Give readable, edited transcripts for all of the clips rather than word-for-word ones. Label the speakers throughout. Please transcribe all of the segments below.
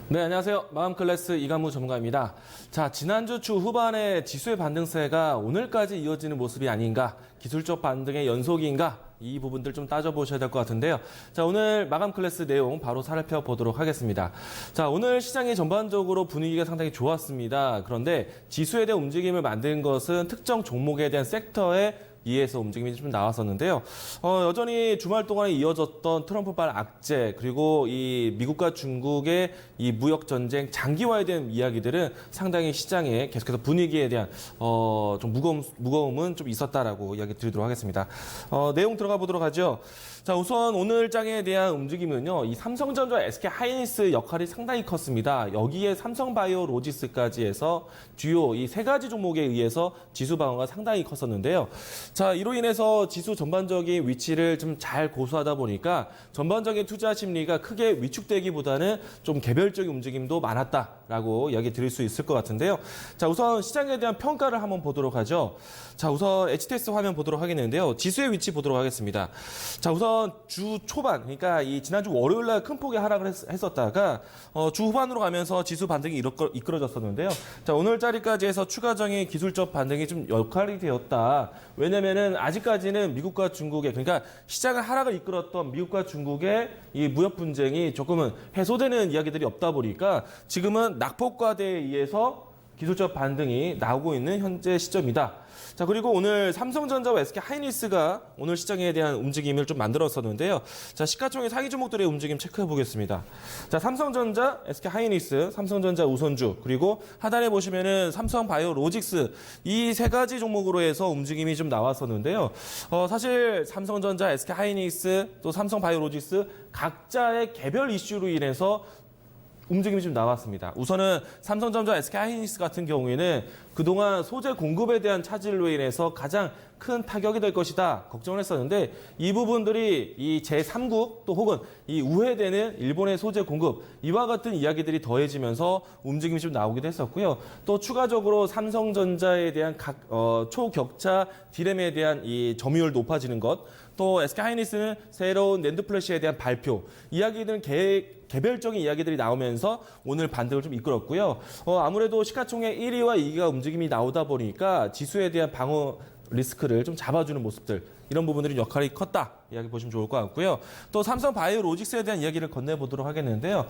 Speaker 1: 네, 안녕하세요. 마감클래스 이감우 전문가입니다. 자, 지난주 주 후반에 지수의 반등세가 오늘까지 이어지는 모습이 아닌가, 기술적 반등의 연속인가, 이 부분들 좀 따져보셔야 될 것 같은데요. 자, 오늘 마감 클래스 내용 바로 살펴보도록 하겠습니다. 자, 오늘 시장이 전반적으로 분위기가 상당히 좋았습니다. 그런데 지수에 대한 움직임을 만든 것은 특정 종목에 대한 섹터의 이에서 움직임이 좀 나왔었는데요. 여전히 주말 동안에 이어졌던 트럼프발 악재, 그리고 이 미국과 중국의 이 무역 전쟁 장기화에 대한 이야기들은 상당히 시장에 계속해서 분위기에 대한 좀 무거움은 좀 있었다라고 이야기 드리도록 하겠습니다. 내용 들어가 보도록 하죠. 자, 우선 오늘 장에 대한 움직임은요, 이 삼성전자, SK하이닉스 역할이 상당히 컸습니다. 여기에 삼성바이오로직스까지 해서 주요 이 세 가지 종목에 의해서 지수 방어가 상당히 컸었는데요. 자, 이로 인해서 지수 전반적인 위치를 좀 잘 고수하다 보니까 전반적인 투자 심리가 크게 위축되기보다는 좀 개별적인 움직임도 많았다라고 이야기 드릴 수 있을 것 같은데요. 자, 우선 시장에 대한 평가를 한번 보도록 하죠. 자, 우선 HTS 화면 보도록 하겠는데요. 지수의 위치 보도록 하겠습니다. 자, 우선 주 초반, 그러니까 이 지난주 월요일 날 큰 폭의 하락을 했었다가 주 후반으로 가면서 지수 반등이 이끌어졌었는데요. 자, 오늘자리까지 해서 추가적인 기술적 반등이 좀 역할이 되었다. 왜냐면은 아직까지는 미국과 중국의, 그러니까 시장을 하락을 이끌었던 미국과 중국의 이 무역 분쟁이 조금은 해소되는 이야기들이 없다 보니까 지금은 낙폭과대에 의해서 기술적 반등이 나오고 있는 현재 시점이다. 자, 그리고 오늘 삼성전자와 SK하이닉스가 오늘 시장에 대한 움직임을 좀 만들었었는데요. 자, 시가총액 상위 종목들의 움직임 체크해 보겠습니다. 자, 삼성전자, SK하이닉스, 삼성전자 우선주, 그리고 하단에 보시면은 삼성바이오로직스, 이 세 가지 종목으로 해서 움직임이 좀 나왔었는데요. 사실 삼성전자, SK하이닉스, 또 삼성바이오로직스 각자의 개별 이슈로 인해서 움직임이 좀 나왔습니다. 우선은 삼성전자, SK하이닉스 같은 경우에는 그동안 소재 공급에 대한 차질로 인해서 가장 큰 타격이 될 것이다 걱정을 했었는데, 이 부분들이 이 제3국 또 혹은 이 우회되는 일본의 소재 공급, 이와 같은 이야기들이 더해지면서 움직임이 좀 나오기도 했었고요. 또 추가적으로 삼성전자에 대한 초격차 디램에 대한 이 점유율 높아지는 것, 또 SK하이닉스는 새로운 낸드 플래시에 대한 발표, 이야기들은 개별적인 이야기들이 나오면서 오늘 반등을 좀 이끌었고요. 아무래도 시가총액 1위와 2위가 움직임이 나오다 보니까 지수에 대한 방어 리스크를 좀 잡아주는 모습들, 이런 부분들이 역할이 컸다 이야기 보시면 좋을 것 같고요. 또 삼성바이오로직스에 대한 이야기를 건네보도록 하겠는데요.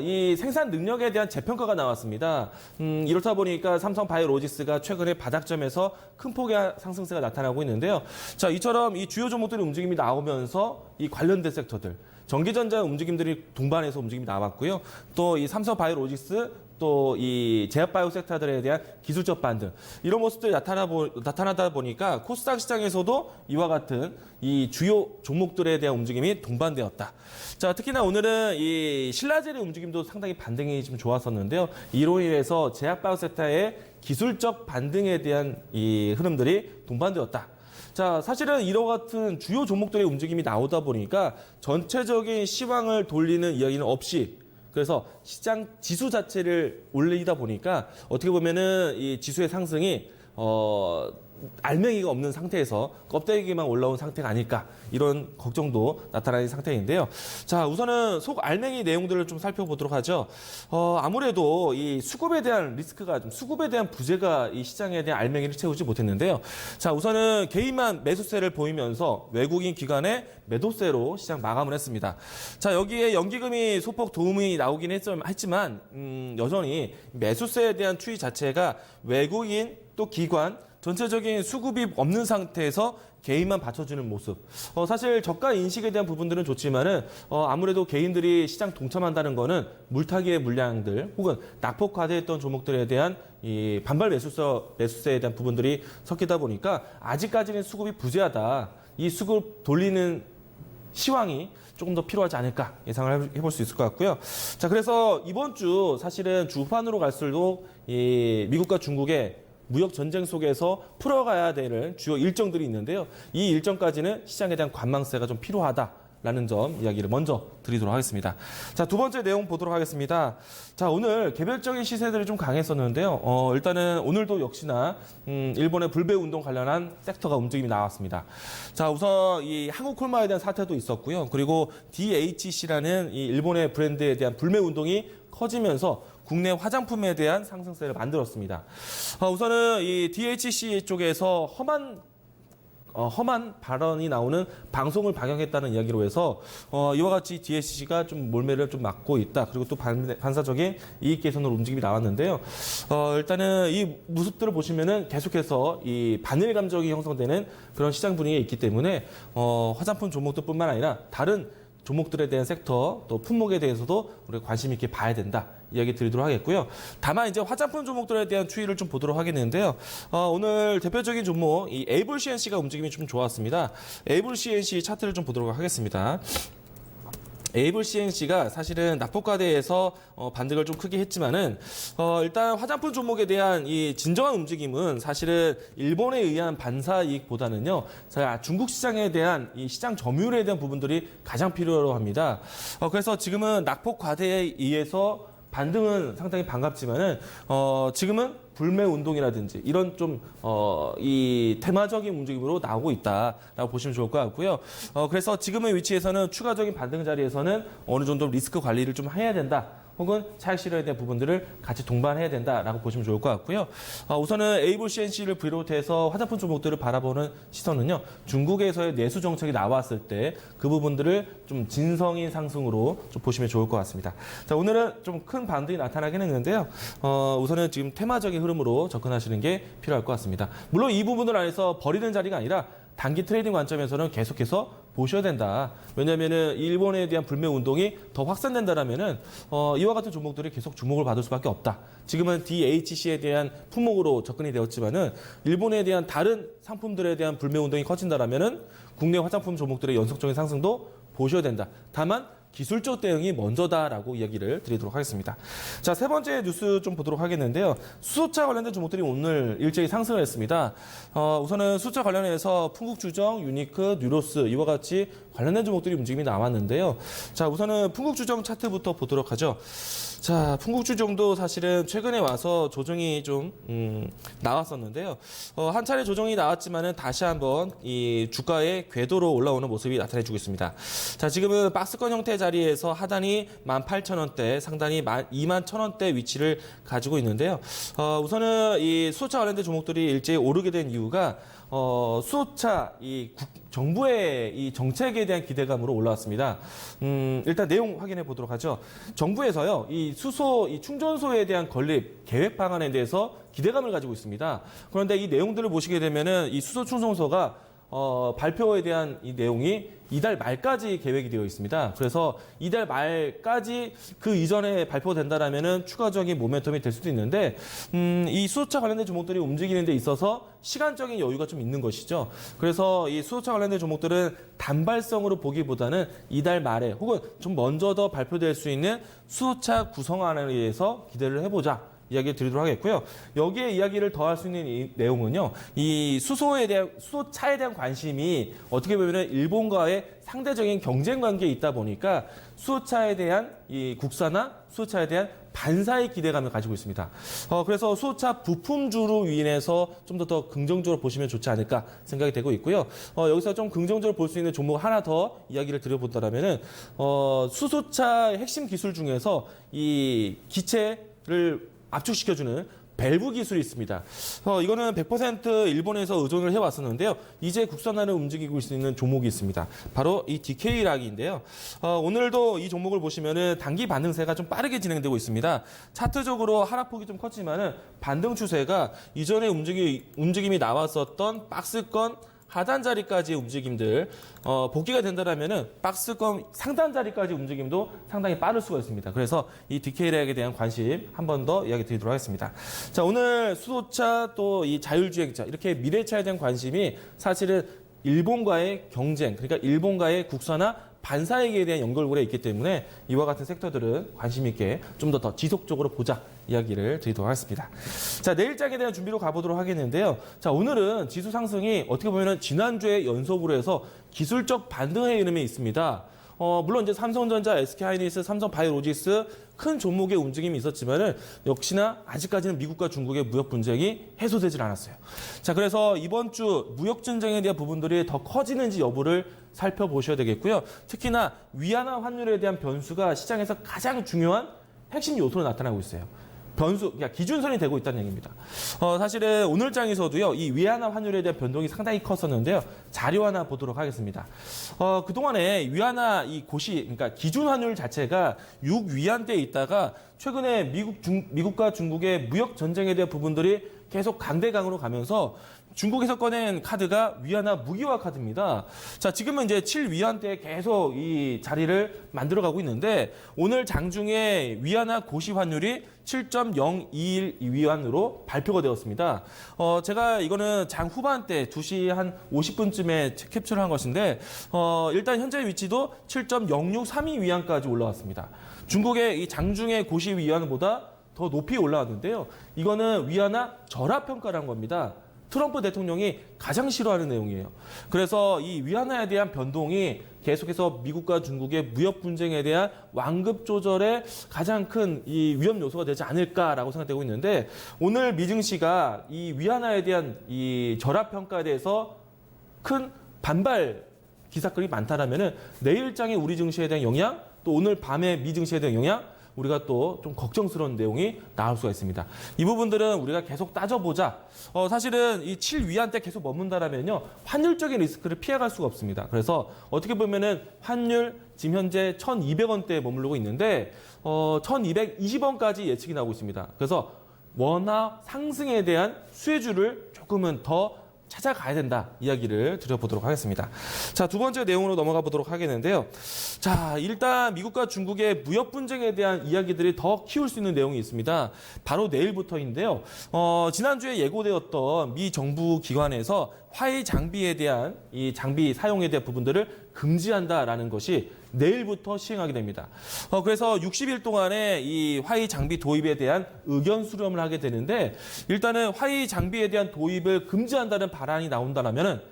Speaker 1: 이 생산 능력에 대한 재평가가 나왔습니다. 이렇다 보니까 삼성바이오로직스가 최근에 바닥점에서 큰 폭의 상승세가 나타나고 있는데요. 자, 이처럼 이 주요 종목들의 움직임이 나오면서 이 관련된 섹터들, 전기전자 움직임들이 동반해서 움직임이 나왔고요. 또 이 삼성바이오로직스, 또 이 제약바이오 섹터들에 대한 기술적 반등, 이런 모습들이 나타나다 보니까 코스닥 시장에서도 이와 같은 이 주요 종목들에 대한 움직임이 동반되었다. 자, 특히나 오늘은 이 신라젤의 움직임도 상당히 반등이 좀 좋았었는데요. 이로 인해서 제약바이오 섹터의 기술적 반등에 대한 이 흐름들이 동반되었다. 자, 사실은 이와 같은 주요 종목들의 움직임이 나오다 보니까 전체적인 시황을 돌리는 이야기는 없이, 그래서 시장 지수 자체를 올리다 보니까 어떻게 보면은 이 지수의 상승이 알맹이가 없는 상태에서 껍데기만 올라온 상태가 아닐까, 이런 걱정도 나타나는 상태인데요. 자, 우선은 속 알맹이 내용들을 좀 살펴보도록 하죠. 아무래도 이 수급에 대한 리스크가 수급에 대한 부재가 이 시장에 대한 알맹이를 채우지 못했는데요. 자, 우선은 개인만 매수세를 보이면서 외국인 기관의 매도세로 시장 마감을 했습니다. 자, 여기에 연기금이 소폭 도움이 나오긴 했지만 여전히 매수세에 대한 추이 자체가 외국인 또 기관 전체적인 수급이 없는 상태에서 개인만 받쳐주는 모습. 사실 저가 인식에 대한 부분들은 좋지만은 아무래도 개인들이 시장 동참한다는 거는 물타기의 물량들 혹은 낙폭과대했던 종목들에 대한 이 반발 매수세에 대한 부분들이 섞이다 보니까 아직까지는 수급이 부재하다. 이 수급 돌리는 시황이 조금 더 필요하지 않을까 예상을 해볼 수 있을 것 같고요. 자, 그래서 이번 주 사실은 주판으로 갈수록 이 미국과 중국의 무역 전쟁 속에서 풀어가야 되는 주요 일정들이 있는데요. 이 일정까지는 시장에 대한 관망세가 좀 필요하다라는 점 이야기를 먼저 드리도록 하겠습니다. 자, 두 번째 내용 보도록 하겠습니다. 자, 오늘 개별적인 시세들이 좀 강했었는데요. 일단은 오늘도 역시나 일본의 불배 운동 관련한 섹터가 움직임이 나왔습니다. 자, 우선 이 한국 콜마에 대한 사태도 있었고요. 그리고 DHC라는 이 일본의 브랜드에 대한 불매 운동이 커지면서 국내 화장품에 대한 상승세를 만들었습니다. 우선은 이 DHC 쪽에서 험한 발언이 나오는 방송을 방영했다는 이야기로 해서 이와 같이 DHC가 좀 몰매를 좀 막고 있다. 그리고 또 반사적인 이익 개선으로 움직임이 나왔는데요. 일단은 이 모습들을 보시면은 계속해서 이 반일 감정이 형성되는 그런 시장 분위기가 있기 때문에 화장품 종목들뿐만 아니라 다른 종목들에 대한 섹터 또 품목에 대해서도 우리가 관심 있게 봐야 된다. 이야기 드리도록 하겠고요. 다만 이제 화장품 종목들에 대한 추이를 좀 보도록 하겠는데요. 오늘 대표적인 종목 이 에이블 CNC가 움직임이 좀 좋았습니다. 에이블 CNC 차트를 좀 보도록 하겠습니다. 에이블 CNC가 사실은 낙폭과대에서 반등을 좀 크게 했지만은 일단 화장품 종목에 대한 이 진정한 움직임은 사실은 일본에 의한 반사 이익보다는요. 중국 시장에 대한 이 시장 점유율에 대한 부분들이 가장 필요로 합니다. 그래서 지금은 낙폭과대에 의해서 반등은 상당히 반갑지만은 지금은 불매 운동이라든지 이런 좀 이 테마적인 움직임으로 나오고 있다라고 보시면 좋을 것 같고요. 그래서 지금의 위치에서는 추가적인 반등 자리에서는 어느 정도 리스크 관리를 좀 해야 된다. 혹은 차익 실현에 대한 부분들을 같이 동반해야 된다라고 보시면 좋을 것 같고요. 우선은 에이블 CNC를 비롯해서 화장품 종목들을 바라보는 시선은요. 중국에서의 내수 정책이 나왔을 때 그 부분들을 좀 진성인 상승으로 좀 보시면 좋을 것 같습니다. 자, 오늘은 좀 큰 반등이 나타나긴 했는데요. 우선은 지금 테마적인 흐름으로 접근하시는 게 필요할 것 같습니다. 물론 이 부분을 안에서 버리는 자리가 아니라 단기 트레이딩 관점에서는 계속해서 보셔야 된다. 왜냐하면은 일본에 대한 불매 운동이 더 확산된다라면은 이와 같은 종목들이 계속 주목을 받을 수밖에 없다. 지금은 DHC에 대한 품목으로 접근이 되었지만은 일본에 대한 다른 상품들에 대한 불매 운동이 커진다라면은 국내 화장품 종목들의 연속적인 상승도 보셔야 된다. 다만 기술적 대응이 먼저다라고 이야기를 드리도록 하겠습니다. 자, 세 번째 뉴스 좀 보도록 하겠는데요. 수소차 관련된 종목들이 오늘 일제히 상승을 했습니다. 우선은 수소차 관련해서 풍국주정, 유니크, 뉴로스 이와 같이 관련된 종목들이 움직임이 나왔는데요. 자, 우선은 풍국주정 차트부터 보도록 하죠. 자, 풍국주정도 사실은 최근에 와서 조정이 좀 나왔었는데요. 한 차례 조정이 나왔지만은 다시 한번 이 주가의 궤도로 올라오는 모습이 나타내주고 있습니다. 자, 지금은 박스권 형태 자리에서 하단이 18,000원대, 상단이 21,000원대 위치를 가지고 있는데요. 우선은 이 수소차 관련된 종목들이 일제히 오르게 된 이유가 수소차 정부의 이 정책에 대한 기대감으로 올라왔습니다. 일단 내용 확인해 보도록 하죠. 정부에서요, 이 충전소에 대한 건립 계획 방안에 대해서 기대감을 가지고 있습니다. 그런데 이 내용들을 보시게 되면은 이 수소 충전소가 발표에 대한 이 내용이 이달 말까지 계획이 되어 있습니다. 그래서 이달 말까지 그 이전에 발표된다라면은 추가적인 모멘텀이 될 수도 있는데, 이 수소차 관련된 종목들이 움직이는 데 있어서 시간적인 여유가 좀 있는 것이죠. 그래서 이 수소차 관련된 종목들은 단발성으로 보기보다는 이달 말에 혹은 좀 먼저 더 발표될 수 있는 수소차 구성안에 의해서 기대를 해보자. 이야기를 드리도록 하겠고요. 여기에 이야기를 더할 수 있는 이 내용은요. 이 수소차에 대한 관심이 어떻게 보면 일본과의 상대적인 경쟁 관계에 있다 보니까 수소차에 대한 이 국산화, 수소차에 대한 반사의 기대감을 가지고 있습니다. 그래서 수소차 부품주로 인해서 좀 더 긍정적으로 보시면 좋지 않을까 생각이 되고 있고요. 여기서 좀 긍정적으로 볼 수 있는 종목 하나 더 이야기를 드려본다면은 수소차 핵심 기술 중에서 이 기체를 압축시켜주는 밸브 기술이 있습니다. 이거는 100% 일본에서 의존을 해왔었는데요. 이제 국산화를 움직이고 있는 종목이 있습니다. 바로 이 DK락인데요. 오늘도 이 종목을 보시면은 단기 반등세가 좀 빠르게 진행되고 있습니다. 차트적으로 하락폭이 좀 컸지만은 반등 추세가 이전에 움직임이 나왔었던 박스권 하단 자리까지의 움직임들 복귀가 된다라면은 박스권 상단 자리까지 움직임도 상당히 빠를 수가 있습니다. 그래서 이 DK락에 대한 관심 한 번 더 이야기 드리도록 하겠습니다. 자, 오늘 수소차 또 이 자율주행차 이렇게 미래차에 대한 관심이 사실은 일본과의 경쟁, 그러니까 일본과의 국산화 반사액에 대한 연결고리에 있기 때문에 이와 같은 섹터들은 관심 있게 좀 더 지속적으로 보자 이야기를 드리도록 하겠습니다. 자, 내일장에 대한 준비로 가보도록 하겠는데요. 자, 오늘은 지수 상승이 어떻게 보면 지난주에 연속으로 해서 기술적 반등의 흐름이 있습니다. 물론 이제 삼성전자, SK하이닉스, 삼성바이오로직스 큰 종목의 움직임이 있었지만은 역시나 아직까지는 미국과 중국의 무역 분쟁이 해소되질 않았어요. 자, 그래서 이번 주 무역 전쟁에 대한 부분들이 더 커지는지 여부를 살펴보셔야 되겠고요. 특히나 위안화 환율에 대한 변수가 시장에서 가장 중요한 핵심 요소로 나타나고 있어요. 그러니까 기준선이 되고 있다는 얘기입니다. 사실은 오늘 장에서도요, 이 위안화 환율에 대한 변동이 상당히 컸었는데요. 자료 하나 보도록 하겠습니다. 그동안에 위안화 이 그러니까 기준 환율 자체가 6위안대에 있다가 최근에 미국과 중국의 무역 전쟁에 대한 부분들이 계속 강대강으로 가면서 중국에서 꺼낸 카드가 위안화 무기화 카드입니다. 자, 지금은 이제 7위안대에 계속 이 자리를 만들어가고 있는데 오늘 장중에 위안화 고시 환율이 7.021위안으로 발표가 되었습니다. 제가 이거는 장 후반때 2시 한 50분쯤에 캡처를 한 것인데 일단 현재 위치도 7.0632위안까지 올라왔습니다. 중국의 이 장중의 고시 위안보다 더 높이 올라왔는데요. 이거는 위안화 절하평가라는 겁니다. 트럼프 대통령이 가장 싫어하는 내용이에요. 그래서 이 위안화에 대한 변동이 계속해서 미국과 중국의 무역 분쟁에 대한 완급 조절의 가장 큰 이 위험 요소가 되지 않을까라고 생각되고 있는데 오늘 미증시가 이 위안화에 대한 이 절하평가에 대해서 큰 반발 기사글이 많다라면은 내일장의 우리 증시에 대한 영향, 또 오늘 밤의 미 증시에 대한 영향, 우리가 또 좀 걱정스러운 내용이 나올 수가 있습니다. 이 부분들은 우리가 계속 따져보자. 사실은 이 7위안대 계속 머문다라면요, 환율적인 리스크를 피해갈 수가 없습니다. 그래서 어떻게 보면은 환율 지금 현재 1,200원대에 머무르고 있는데 1,220원까지 예측이 나오고 있습니다. 그래서 원화 상승에 대한 수혜주를 조금은 더 찾아가야 된다 이야기를 드려보도록 하겠습니다. 자, 두 번째 내용으로 넘어가 보도록 하겠는데요. 자, 일단 미국과 중국의 무역 분쟁에 대한 이야기들이 더 키울 수 있는 내용이 있습니다. 바로 내일부터인데요. 지난주에 예고되었던 미 정부 기관에서 화해 장비에 대한 이 장비 사용에 대한 부분들을 금지한다라는 것이 내일부터 시행하게 됩니다. 그래서 60일 동안에 이 화해 장비 도입에 대한 의견 수렴을 하게 되는데 일단은 화해 장비에 대한 도입을 금지한다는 발안이 나온다면은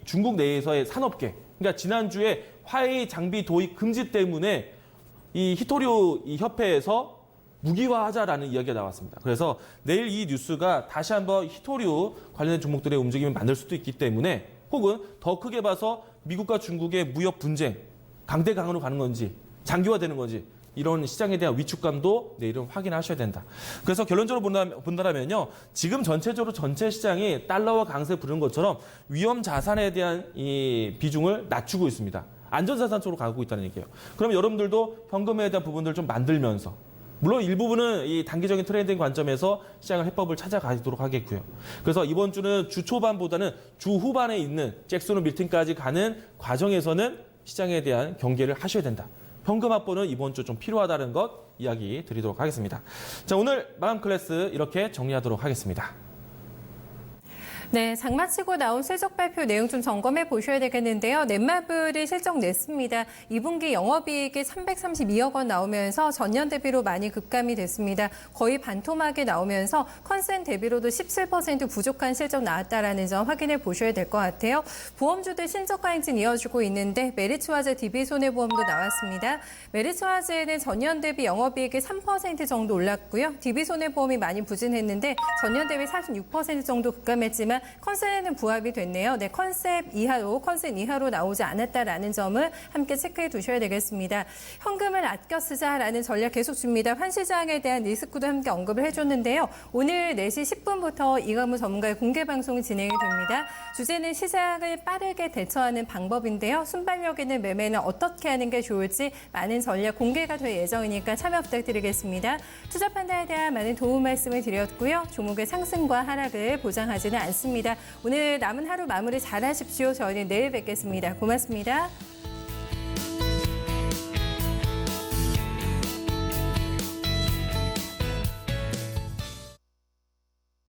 Speaker 1: 중국 내에서의 산업계, 그러니까 지난주에 화해 장비 도입 금지 때문에 이 히토류 이 협회에서 무기화하자라는 이야기가 나왔습니다. 그래서 내일 이 뉴스가 다시 한번 히토류 관련된 종목들의 움직임을 만들 수도 있기 때문에 혹은 더 크게 봐서 미국과 중국의 무역 분쟁 강대강으로 가는 건지 장기화되는 건지 이런 시장에 대한 위축감도 내일은 확인하셔야 된다. 그래서 결론적으로 본다면요, 지금 전체적으로 전체 시장이 달러와 강세 부르는 것처럼 위험 자산에 대한 이 비중을 낮추고 있습니다. 안전자산 쪽으로 가고 있다는 얘기예요. 그럼 여러분들도 현금에 대한 부분들을 좀 만들면서 물론 일부분은 이 단기적인 트렌드인 관점에서 시장을 해법을 찾아가도록 하겠고요. 그래서 이번 주는 주 초반보다는 주 후반에 있는 잭슨 밀팅까지 가는 과정에서는 시장에 대한 경계를 하셔야 된다. 현금 확보는 이번 주 좀 필요하다는 것 이야기 드리도록 하겠습니다. 자, 오늘 마감 클래스 이렇게 정리하도록 하겠습니다.
Speaker 2: 네, 장마치고 나온 실적 발표 내용 좀 점검해 보셔야 되겠는데요. 넷마블이 실적 냈습니다. 2분기 영업이익이 332억 원 나오면서 전년 대비로 많이 급감이 됐습니다. 거의 반토막이 나오면서 컨센 대비로도 17% 부족한 실적 나왔다라는 점 확인해 보셔야 될 것 같아요. 보험주들 신저가 행진 이어지고 있는데 메리츠화재 DB손해보험도 나왔습니다. 메리츠화재는 전년 대비 영업이익이 3% 정도 올랐고요. DB손해보험이 많이 부진했는데 전년 대비 46% 정도 급감했지만 컨셉에는 부합이 됐네요. 네, 컨셉 이하로 나오지 않았다라는 점을 함께 체크해 두셔야 되겠습니다. 현금을 아껴 쓰자라는 전략 계속 줍니다. 환시장에 대한 리스크도 함께 언급을 해줬는데요. 오늘 4시 10분부터 이강무 전문가의 공개 방송이 진행이 됩니다. 주제는 시장을 빠르게 대처하는 방법인데요. 순발력 있는 매매는 어떻게 하는 게 좋을지 많은 전략 공개가 될 예정이니까 참여 부탁드리겠습니다. 투자 판단에 대한 많은 도움 말씀을 드렸고요. 종목의 상승과 하락을 보장하지는 않습니다. 오늘 남은 하루 마무리 잘 하십시오. 저희는 내일 뵙겠습니다. 고맙습니다.